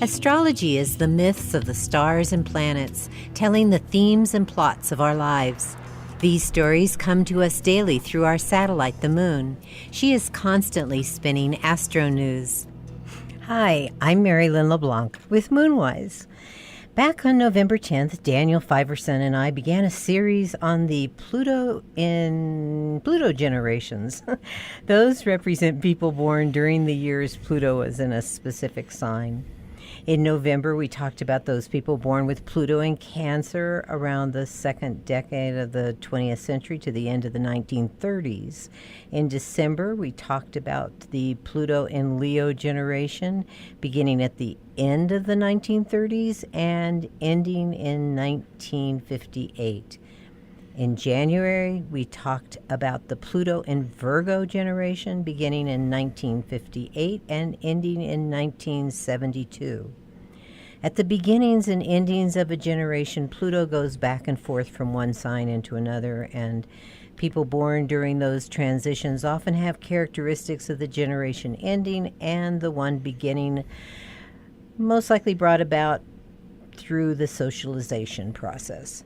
Astrology is the myths of the stars and planets, telling the themes and plots of our lives. These stories come to us daily through our satellite, the Moon. She is constantly spinning astro news. Hi, I'm Mary Lynn LeBlanc with Moonwise. Back on November 10th, Daniel Fiverson and I began a series on the Pluto generations. Those represent people born during the years Pluto was in a specific sign. In November, we talked about those people born with Pluto in Cancer around the second decade of the 20th century to the end of the 1930s. In December, we talked about the Pluto in Leo generation beginning at the end of the 1930s and ending in 1958. In January, we talked about the Pluto in Virgo generation beginning in 1958 and ending in 1972. At the beginnings and endings of a generation, Pluto goes back and forth from one sign into another, and people born during those transitions often have characteristics of the generation ending and the one beginning, most likely brought about through the socialization process.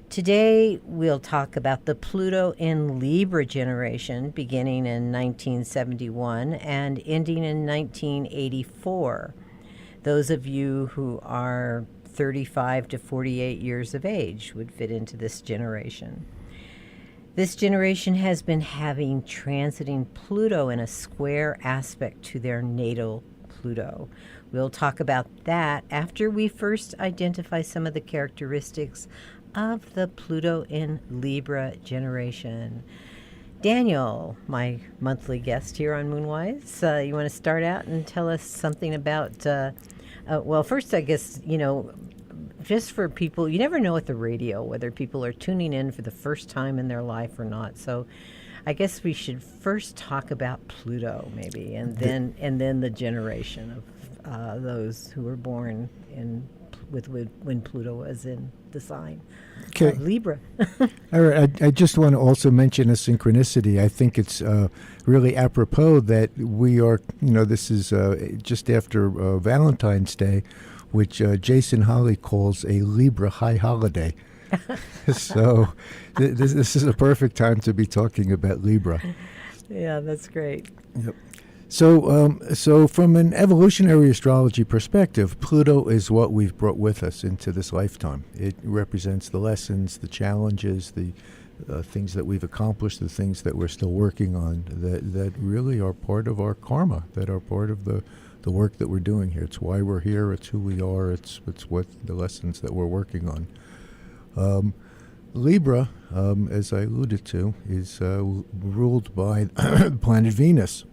Today, we'll talk about the Pluto in Libra generation beginning in 1971 and ending in 1984. Those of you who are 35 to 48 years of age would fit into this generation. This generation has been having transiting Pluto in a square aspect to their natal Pluto. We'll talk about that after we first identify some of the characteristics of the Pluto in Libra generation. Daniel, my monthly guest here on Moonwise, you want to start out and tell us something about, well, first, I guess, just for people, you never know at the radio whether people are tuning in for the first time in their life or not. So I guess we should first talk about Pluto, maybe, and then the generation of those who were born when Pluto was in the sign of Libra. All right. I just want to also mention a synchronicity. I think it's really apropos that we are, this is just after Valentine's Day, which Jason Holly calls a Libra high holiday. So this is a perfect time to be talking about Libra. Yeah, that's great. Yep. So from an evolutionary astrology perspective, Pluto is what we've brought with us into this lifetime. It represents the lessons, the challenges, the things that we've accomplished, the things that we're still working on, that really are part of our karma, that are part of the work that we're doing here. It's why we're here. It's who we are. It's what the lessons that we're working on. Libra, as I alluded to, is ruled by planet Venus.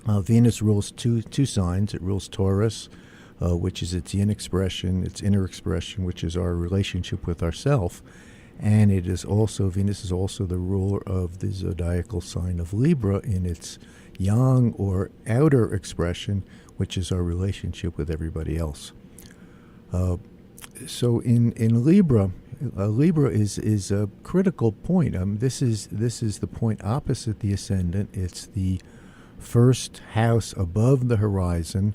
Venus rules two signs. It rules Taurus, which is its yin expression, its inner expression, which is our relationship with ourself. And Venus is also the ruler of the zodiacal sign of Libra in its yang or outer expression, which is our relationship with everybody else. So in Libra, Libra is a critical point. This is the point opposite the ascendant. It's the first house above the horizon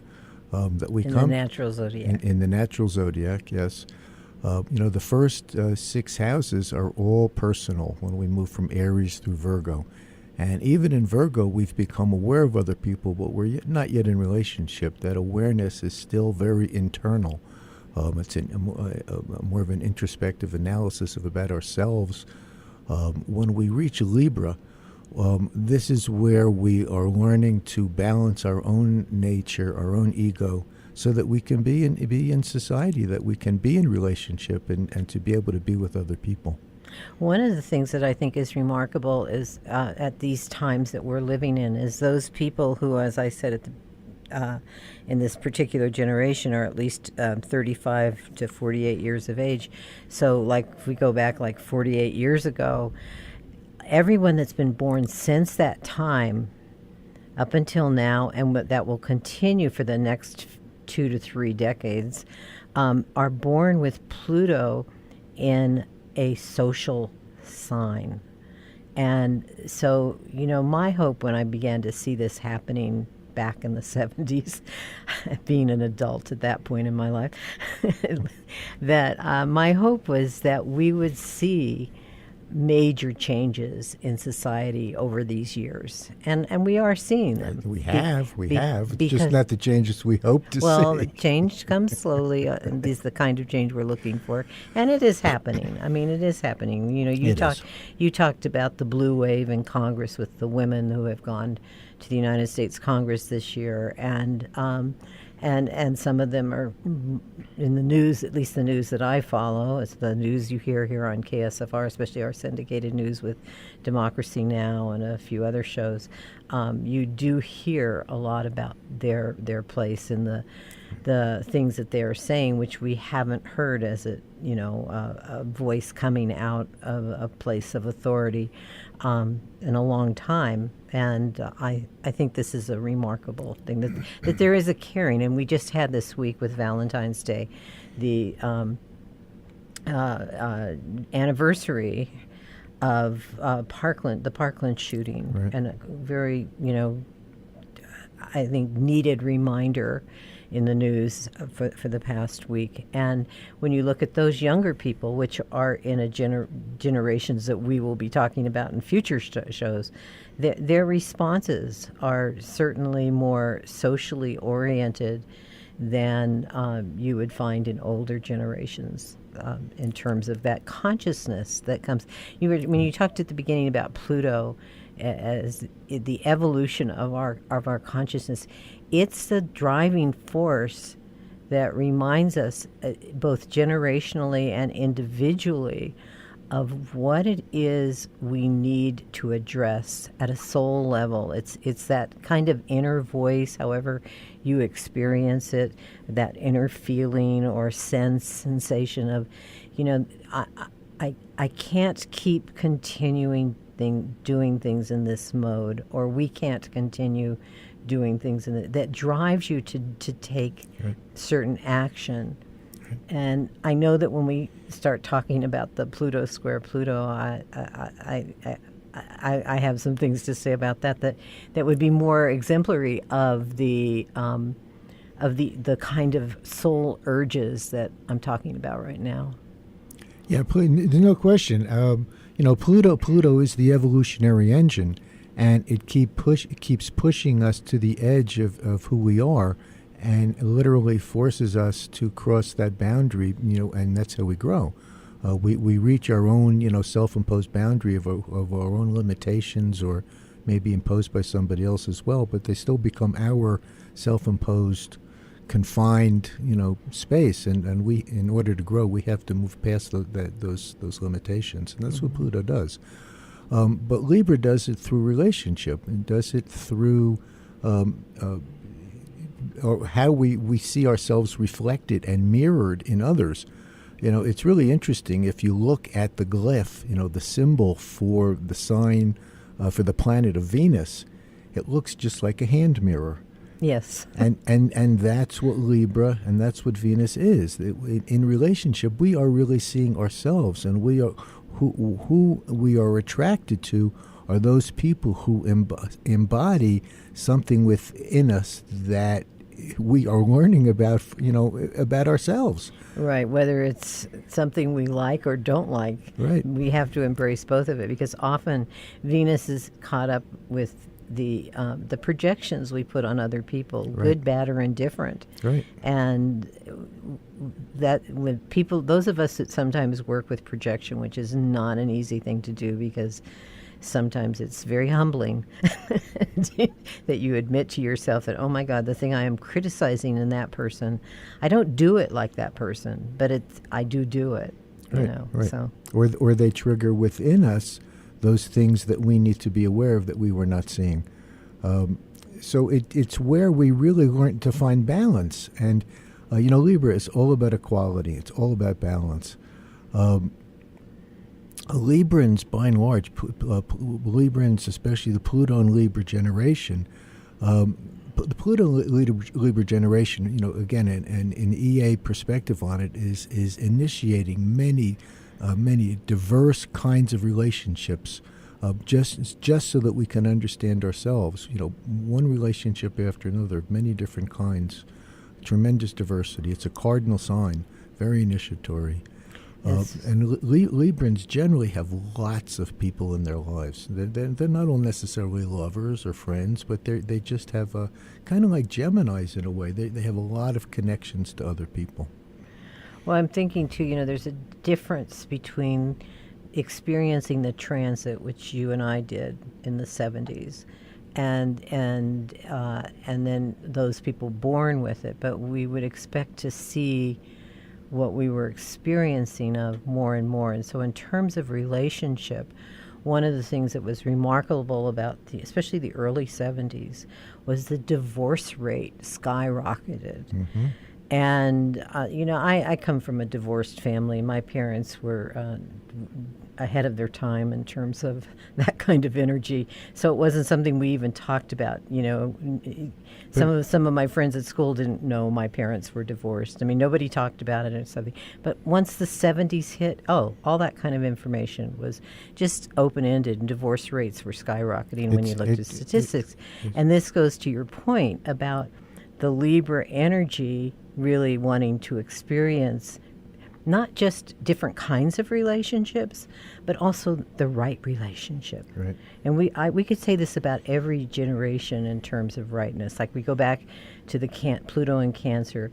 that we come in the natural zodiac. In the natural zodiac, yes. The first 6 houses are all personal when we move from Aries through Virgo. And even in Virgo, we've become aware of other people, but we're not yet in relationship. That awareness is still very internal. It's more of an introspective analysis about ourselves. When we reach Libra, this is where we are learning to balance our own nature, our own ego, so that we can be in society, that we can be in relationship and to be able to be with other people. One of the things that I think is remarkable is at these times that we're living in is those people who, as I said in this particular generation, are at least 35 to 48 years of age. So like if we go back like 48 years ago, everyone that's been born since that time up until now, and that will continue for the next 2 to 3 decades, are born with Pluto in a social sign. And so, my hope when I began to see this happening back in the 70s, being an adult at that point in my life, that my hope was that we would see major changes in society over these years, and we are seeing them. We have. It's because, just not the changes we hope to well, see. change comes slowly, and is the kind of change we're looking for, and it is happening. I mean, it is happening. You know, you talked about the blue wave in Congress with the women who have gone to the United States Congress this year, and some of them are in the news, at least the news that I follow. It's the news you hear here on KSFR, especially our syndicated news with Democracy Now! And a few other shows. You do hear a lot about their place in the things that they are saying, which we haven't heard as a voice coming out of a place of authority in a long time. And I think this is a remarkable thing, that there is a caring. And we just had this week with Valentine's Day, the anniversary of the Parkland shooting, right. And a very, I think, needed reminder in the news for the past week. And when you look at those younger people, which are in a generations that we will be talking about in future shows, their responses are certainly more socially oriented than you would find in older generations, in terms of that consciousness that comes. When you talked at the beginning about Pluto as the evolution of our consciousness, it's the driving force that reminds us, both generationally and individually, of what it is we need to address at a soul level. It's that kind of inner voice, however you experience it, that inner feeling or sensation of, I can't keep continuing doing things in this mode, or we can't continue doing things that drives you to take right. certain action. And I know that when we start talking about the Pluto square Pluto, I have some things to say about that would be more exemplary of the kind of soul urges that I'm talking about right now. Yeah, there's no question. Pluto is the evolutionary engine, and it keeps pushing us to the edge of who we are, and literally forces us to cross that boundary, and that's how we grow. We reach our own, self-imposed boundary of our own limitations, or maybe imposed by somebody else as well, but they still become our self-imposed, confined, space. And we, in order to grow, we have to move past those limitations, and that's what Pluto does. But Libra does it through relationship, and does it through or how we see ourselves reflected and mirrored in others. It's really interesting if you look at the glyph, the symbol for the sign for the planet of Venus. It looks just like a hand mirror. Yes. And that's what Libra and that's what Venus is. In relationship, we are really seeing ourselves, and we are who we are attracted to are those people who embody something within us that we are learning about, about ourselves. Right, whether it's something we like or don't like. Right. We have to embrace both of it, because often Venus is caught up with the projections we put on other people, right. Good, bad, or indifferent. Right. And that when people, those of us that sometimes work with projection, which is not an easy thing to do, because sometimes it's very humbling that you admit to yourself that, oh my God, the thing I am criticizing in that person, I don't do it like that person, but I do it. Right, right. So, or they trigger within us those things that we need to be aware of that we were not seeing. So it's where we really learn to find balance. And Libra is all about equality. It's all about balance. Librans, by and large, Librans, especially the Pluto and Libra generation, the Pluto Libra generation, again, an EA perspective on it is initiating many diverse kinds of relationships just so that we can understand ourselves. One relationship after another, many different kinds, tremendous diversity. It's a cardinal sign, very initiatory. And Librans generally have lots of people in their lives. They're not all necessarily lovers or friends, but they just have a kind of like Geminis in a way. They have a lot of connections to other people. Well, I'm thinking too, there's a difference between experiencing the transit, which you and I did in the 70s, and then those people born with it. But we would expect to see what we were experiencing of more and more. And so in terms of relationship, one of the things that was remarkable about especially the early 70s was the divorce rate skyrocketed. Mm-hmm. And, I come from a divorced family. My parents were ahead of their time in terms of that kind of energy. So it wasn't something we even talked about. Some of my friends at school didn't know my parents were divorced. I mean, nobody talked about it or something. But once the 70s hit, all that kind of information was just open-ended, and divorce rates were skyrocketing when you looked at statistics. And this goes to your point about the Libra energy really wanting to experience not just different kinds of relationships, but also the right relationship. Right. And we could say this about every generation in terms of rightness. Like we go back to the Pluto and Cancer,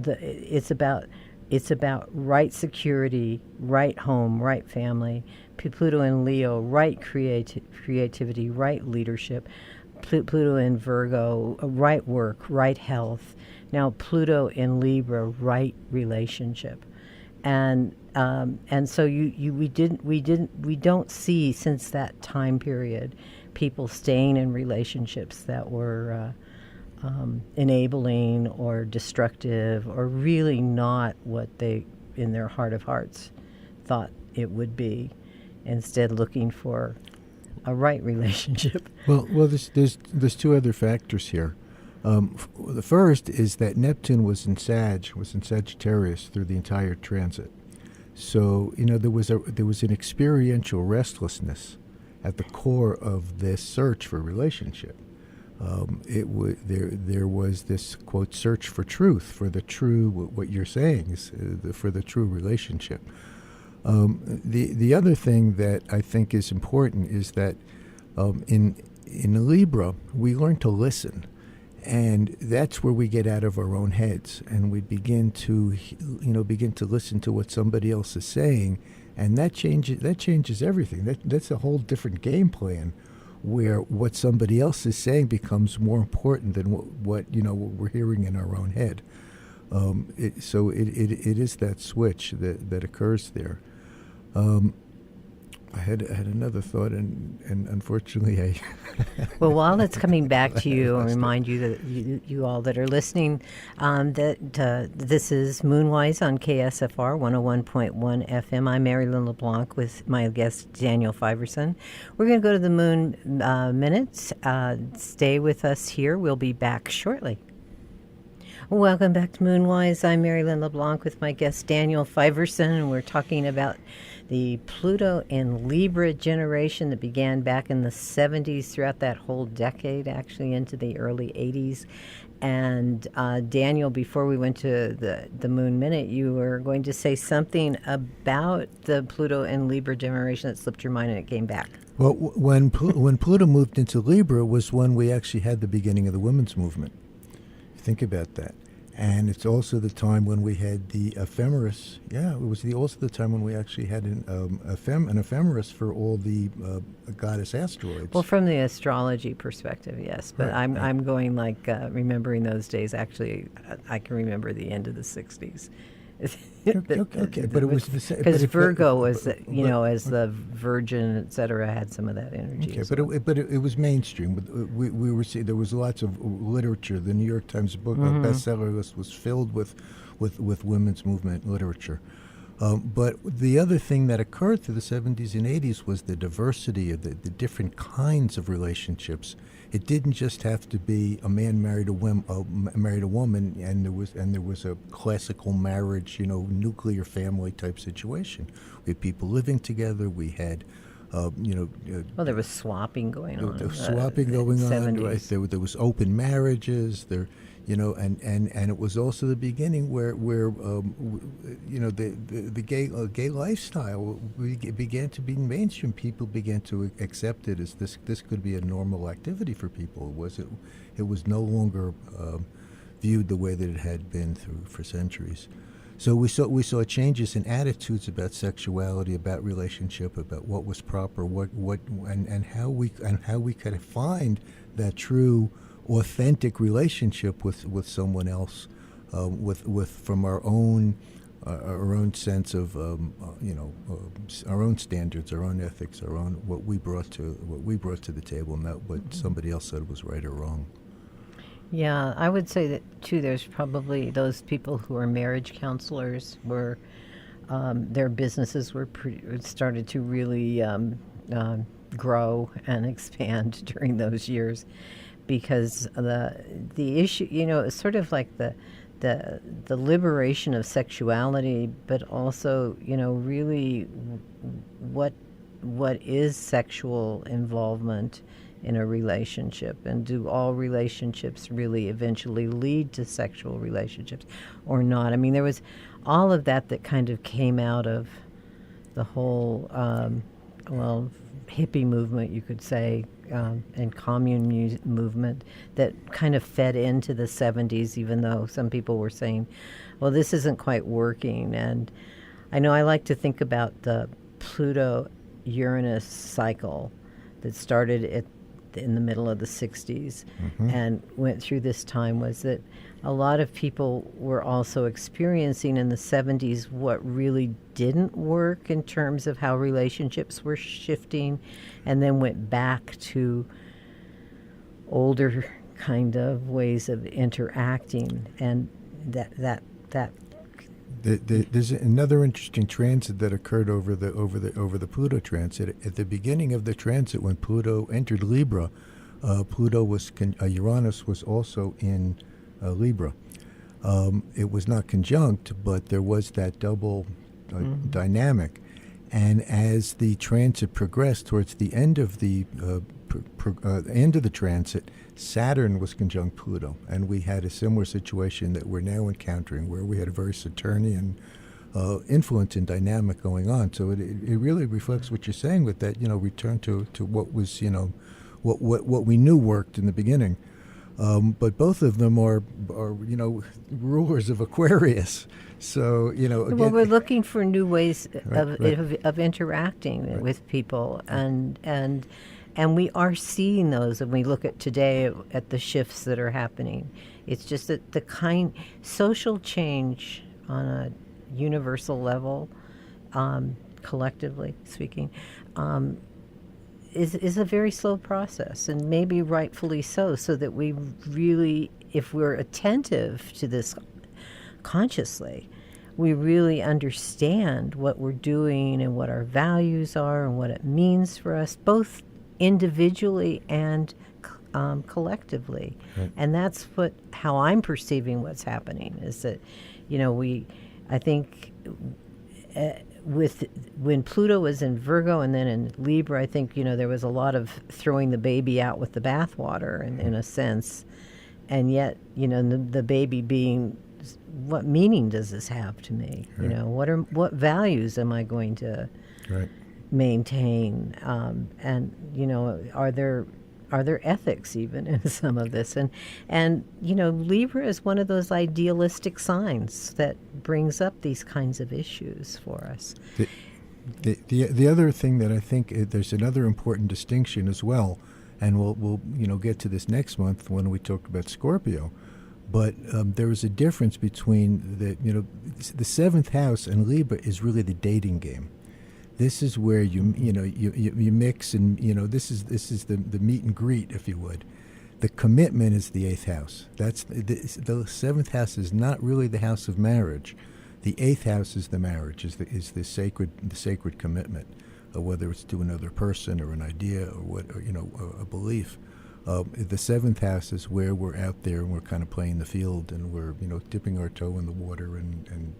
it's about right security, right home, right family. Pluto and Leo, right creativity, right leadership. Pluto in Virgo, right work, right health. Now Pluto in Libra, right relationship, and so we don't see since that time period people staying in relationships that were enabling or destructive or really not what they in their heart of hearts thought it would be. Instead, looking for a right relationship. Well, there's two other factors here. The first is that Neptune was in Sagittarius through the entire transit. So there was an experiential restlessness at the core of this search for relationship. There was this quote search for truth, for the true, what you're saying is for the true relationship. The other thing that I think is important is that in Libra we learn to listen, and that's where we get out of our own heads and we begin to listen to what somebody else is saying, and that changes everything. That's a whole different game plan, where what somebody else is saying becomes more important than what we're hearing in our own head. So it is that switch that occurs there. I had another thought, and unfortunately I... Well, while it's coming back to you, I'll remind you that you all that are listening, that this is Moonwise on KSFR 101.1 FM. I'm Mary Lynn LeBlanc with my guest Daniel Fiverson. We're going to go to the Moon Minutes. Stay with us here. We'll be back shortly. Welcome back to Moonwise. I'm Mary Lynn LeBlanc with my guest Daniel Fiverson, and we're talking about the Pluto and Libra generation that began back in the 70s, throughout that whole decade, actually into the early 80s. And Daniel, before we went to the Moon Minute, you were going to say something about the Pluto and Libra generation that slipped your mind and it came back. Well, when Pluto moved into Libra was when we actually had the beginning of the women's movement. Think about that. And it's also the time when we had the ephemeris. Yeah, it was also the time when we actually had an ephemeris for all the goddess asteroids. Well, from the astrology perspective, yes. But Right, I'm going like remembering those days. Actually, I can remember the end of the 60s. Okay, but it was the same. Because Virgo was, as the Virgin, et cetera, had some of that energy. Okay, as but well. it was mainstream. We were seeing there was lots of literature. The New York Times book bestseller list was filled with women's movement literature. But the other thing that occurred through the 70s and 80s was the diversity of the different kinds of relationships. It didn't just have to be a man married a woman, and there was a classical marriage, nuclear family type situation. We had people living together. We had Well, there was swapping going on. There was swapping going on, 70s. right? There was open marriages. And it was also the beginning where the gay lifestyle began to be mainstream. People began to accept it as this could be a normal activity for people. It was no longer viewed the way that it had been for centuries. So we saw changes in attitudes about sexuality, about relationship, about what was proper, and how we could find that true, authentic relationship with someone else, from our own sense of our own standards, our own ethics, our own what we brought to the table, not what somebody else said was right or wrong. Yeah, I would say that too. There's probably those people who are marriage counselors where their businesses started to really grow and expand during those years, because the issue, is sort of like the liberation of sexuality, but also really what is sexual involvement in a relationship, and do all relationships really eventually lead to sexual relationships or not? I mean, there was all of that kind of came out of the whole hippie movement, you could say, and commune movement that kind of fed into the 70s, even though some people were saying, well, this isn't quite working. And I know I like to think about the Pluto-Uranus cycle that started in the middle of the 60s and went through this time, was that a lot of people were also experiencing in the 70s what really didn't work in terms of how relationships were shifting, and then went back to older kind of ways of interacting. And that There's another interesting transit that occurred over the Pluto transit. At the beginning of the transit, when Pluto entered Libra, Uranus was also in Libra. It was not conjunct, but there was that double dynamic. And as the transit progressed towards the end of the transit, Saturn was conjunct Pluto, and we had a similar situation that we're now encountering, where we had a very Saturnian influence and dynamic going on. So it really reflects what you're saying with that, return to what was, what we knew worked in the beginning. But both of them are rulers of Aquarius. So again, well, we're looking for new ways Right. of interacting with people, and we are seeing those. And we look at today at the shifts that are happening. It's just that the social change on a universal level, collectively speaking, is a very slow process, and maybe rightfully so that we really, if we're attentive to this consciously, we really understand what we're doing and what our values are and what it means for us, both individually and collectively. Right. And that's how I'm perceiving what's happening, is that, I think when Pluto was in Virgo and then in Libra, I think, there was a lot of throwing the baby out with the bathwater in a sense. And yet, the baby being, what meaning does this have to me? Right. What values am I going to right. maintain? And are there ethics even in some of this? And Libra is one of those idealistic signs that brings up these kinds of issues for us. The other thing that I think there's another important distinction as well, and we'll get to this next month when we talk about Scorpio. But there is a difference between the seventh house and Libra is really the dating game. This is where you mix, and this is the meet and greet, if you would. The commitment is the eighth house. That's the seventh house is not really the house of marriage. The eighth house is the marriage, is the sacred commitment, whether it's to another person or an idea or a belief. The seventh house is where we're out there and we're kind of playing the field, and we're dipping our toe in the water, and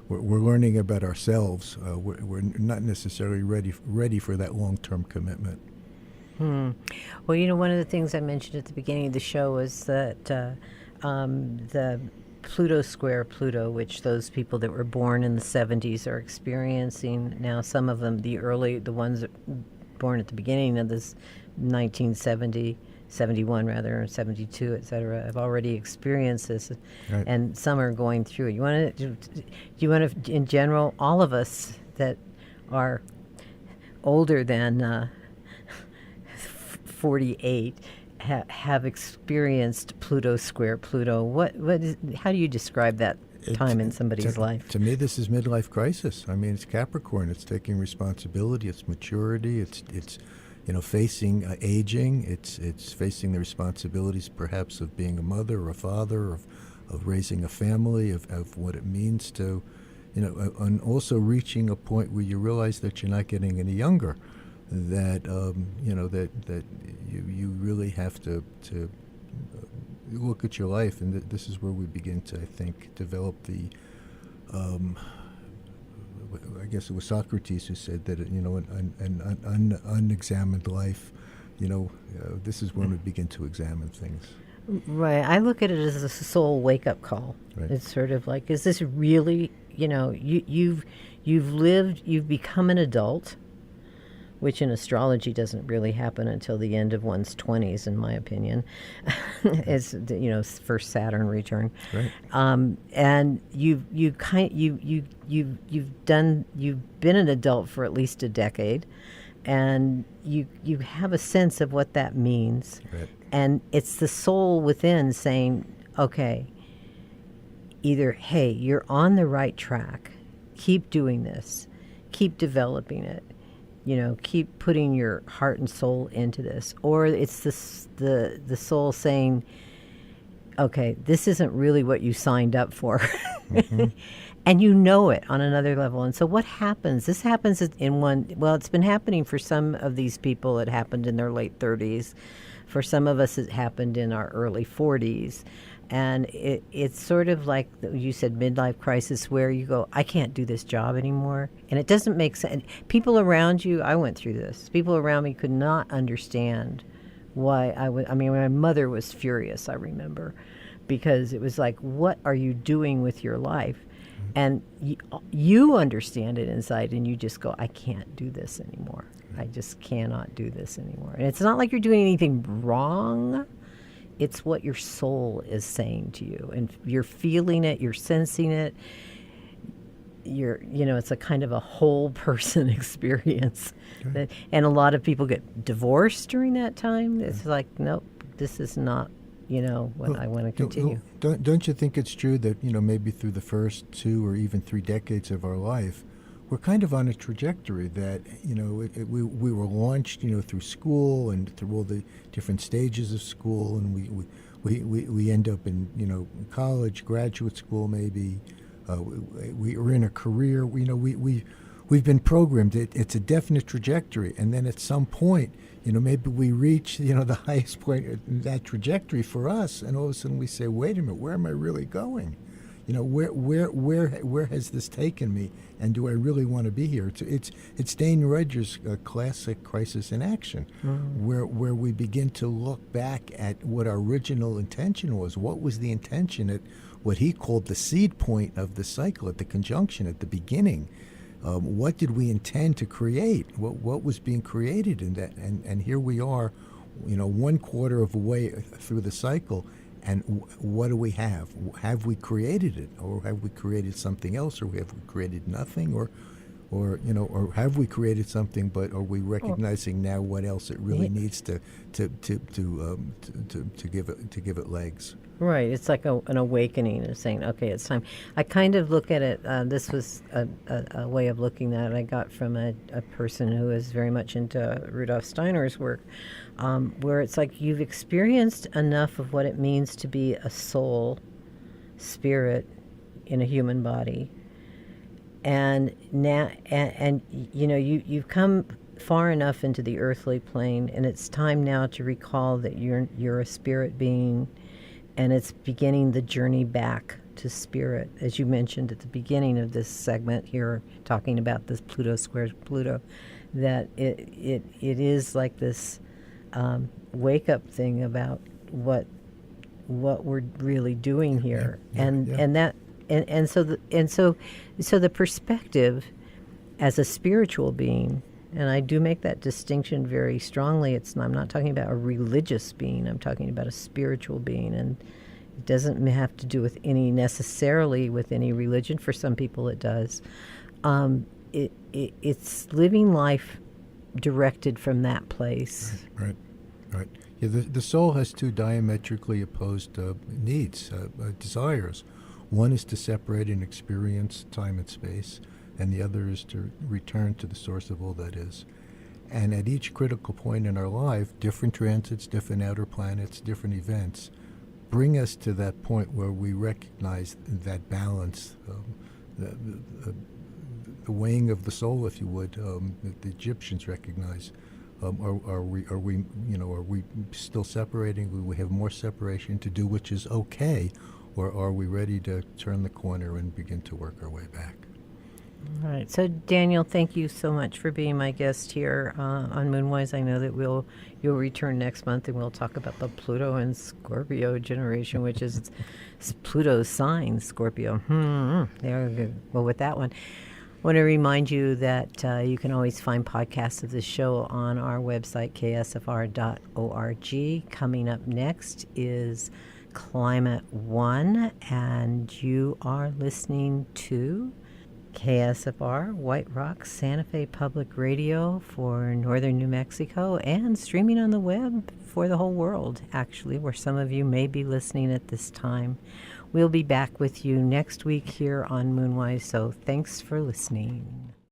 we're learning about ourselves. We're not necessarily ready for that long-term commitment. Well, one of the things I mentioned at the beginning of the show was that the Pluto square Pluto, which those people that were born in the 70s are experiencing now. Some of them, the ones that born at the beginning of this 1970, 71 rather, or 72, etc., have already experienced this, Right. and some are going through it. Do you want to, in general, all of us that are older than 48 have experienced Pluto square Pluto. How do you describe that time in somebody's life? To me, this is midlife crisis. I mean, it's Capricorn. It's taking responsibility. It's maturity. It's facing aging. It's facing the responsibilities, perhaps, of being a mother or a father, of raising a family, of what it means to, and also reaching a point where you realize that you're not getting any younger. That that you really have to look at your life, and this is where we begin to, I think, develop the. I guess it was Socrates who said that an unexamined life, this is when we begin to examine things. Right. I look at it as a soul wake-up call. Right. It's sort of like, is this really? You've become an adult, which in astrology doesn't really happen until the end of one's 20s, in my opinion, as first Saturn return. Right. And you've been an adult for at least a decade, and you have a sense of what that means. Right. And it's the soul within saying, okay, either, hey, you're on the right track, keep doing this, keep developing it. Keep putting your heart and soul into this. Or it's the soul saying, okay, this isn't really what you signed up for. Mm-hmm. And it on another level. And so what happens? This happens it's been happening for some of these people. It happened in their late 30s. For some of us, it happened in our early 40s. And it's sort of like you said, midlife crisis, where you go, I can't do this job anymore. And it doesn't make sense. People around you, I went through this. People around me could not understand why my mother was furious, I remember, because it was like, what are you doing with your life? And you understand it inside, and you just go, I can't do this anymore. I just cannot do this anymore. And it's not like you're doing anything wrong. It's what your soul is saying to you, and you're feeling it, you're sensing it. It's a kind of a whole person experience. Okay. And a lot of people get divorced during that time. It's like, nope, this is not, what I want to continue. Don't you think it's true that, maybe through the first 2 or even 3 decades of our life, we're kind of on a trajectory that, we were launched, through school and through all the different stages of school, and we end up in, college, graduate school maybe. We're in a career. We've been programmed. It's a definite trajectory, and then at some point, maybe we reach, the highest point in that trajectory for us, and all of a sudden we say, wait a minute, where am I really going? Where has this taken me, and do I really want to be here? It's Dane Rudger's classic Crisis in Action, where we begin to look back at what our original intention was. What was the intention at what he called the seed point of the cycle, at the conjunction, at the beginning? What did we intend to create? What was being created in that? And here we are, 1/4 of a way through the cycle. And what do we have? Have we created it, or have we created something else, or have we created nothing, or have we created something, but are we recognizing now what else it really needs to give it legs? Right. It's like an awakening of saying, okay, it's time. I kind of look at it. This was a way of looking at it I got from a person who is very much into Rudolf Steiner's work, where it's like you've experienced enough of what it means to be a soul, spirit in a human body, and now, you've come far enough into the earthly plane, and it's time now to recall that you're a spirit being. And it's beginning the journey back to spirit, as you mentioned at the beginning of this segment here, talking about this Pluto squares Pluto, that it is like this wake up thing about what we're really doing here, and so the perspective as a spiritual being. And I do make that distinction very strongly. I'm not talking about a religious being. I'm talking about a spiritual being, and it doesn't have to do with necessarily with any religion. For some people, it does. It's living life directed from that place. Right. Yeah, the soul has two diametrically opposed needs, desires. One is to separate and experience time and space, and the other is to return to the source of all that is. And at each critical point in our life, different transits, different outer planets, different events bring us to that point where we recognize that balance, the weighing of the soul, if you would, that the Egyptians recognize. Are we still separating? Will we have more separation to do, which is okay, or are we ready to turn the corner and begin to work our way back? All right. So, Daniel, thank you so much for being my guest here on Moonwise. I know that you'll return next month, and we'll talk about the Pluto and Scorpio generation, which is Pluto's sign, Scorpio. Well, with that one, I want to remind you that you can always find podcasts of the show on our website, ksfr.org. Coming up next is Climate One, and you are listening to KSFR, White Rock, Santa Fe Public Radio for northern New Mexico, and streaming on the web for the whole world, actually, where some of you may be listening at this time. We'll be back with you next week here on Moonwise, so thanks for listening.